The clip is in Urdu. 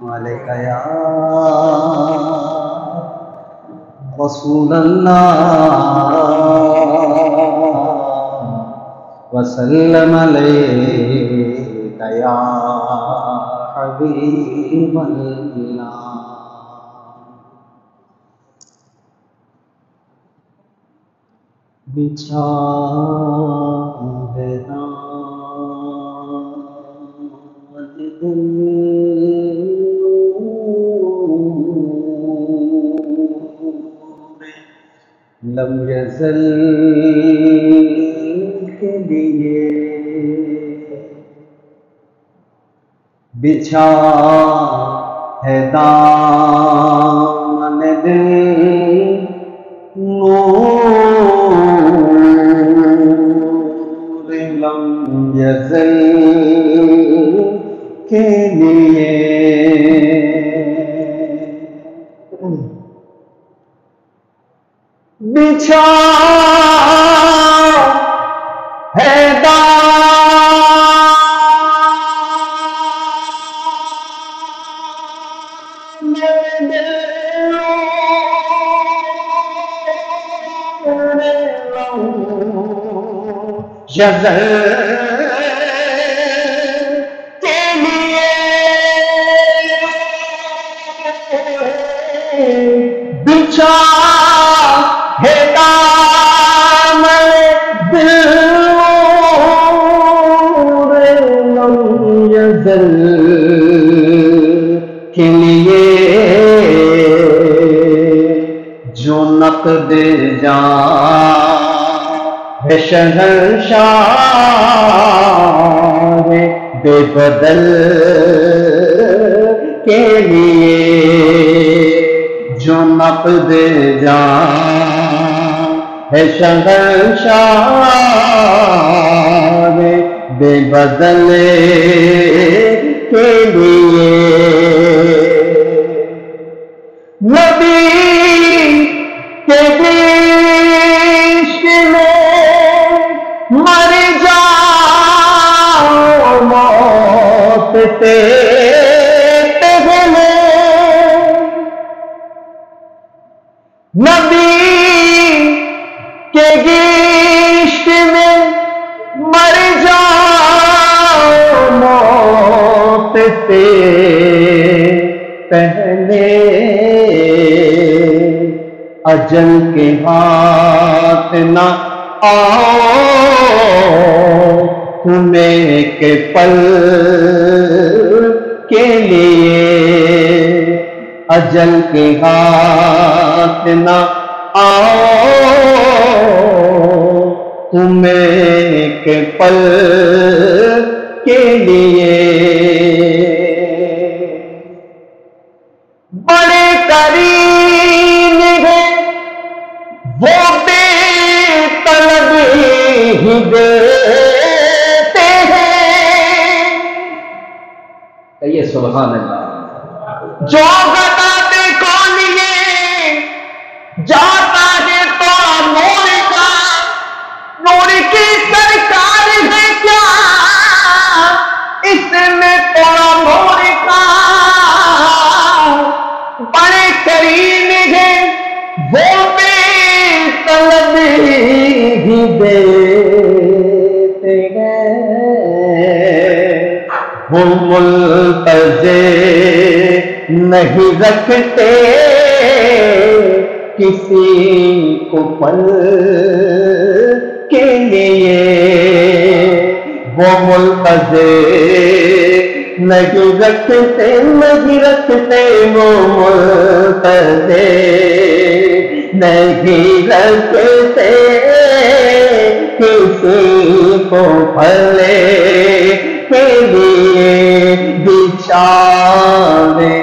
علیک یا رسول اللہ وسلم علیک یا حبیب اللہ. بچھا ہے دامن دل لم یزل کے لیے بچھا ہے دامن دل نور لم یزل کے لیے بچھا ہے دامن دل یزل کے لیے بچھا ہے دامن دل لم یزل کے لیے جو نقد جان ہے شہنشاہ بے بدل کے لیے جو نقد جان ہے شہنشاہ بے بدل کے لیے نبی کے عشق میں مر جاؤ موت سے پہلے نبی کے عشق میں مر جاؤ موت سے پہلے اجل کے ہاتھ نہ آؤ تمہیں ایک پل کے لیے اجل کے ہاتھ نہ آؤ تمہیں ایک پل کے لیے بڑے کریم ہیں وہ بے طلب ہی دیتے ہیں. کہیے سبحان اللہ. جو بتاتے کون یہ جاتا ہے تو نور کا نور کی سرکار ہے کیا اس میں تھوڑا نور کا بڑے کریم ہے وہ بے طلب ہی دیتے ہیں وہ ملتزم نہیں رکھتے کسی کو پل کے لیے وہ ملتزم نہیں رکھتے وہ ملتزم نہیں رکھتے کسی کو پل کے لیے بچھا دے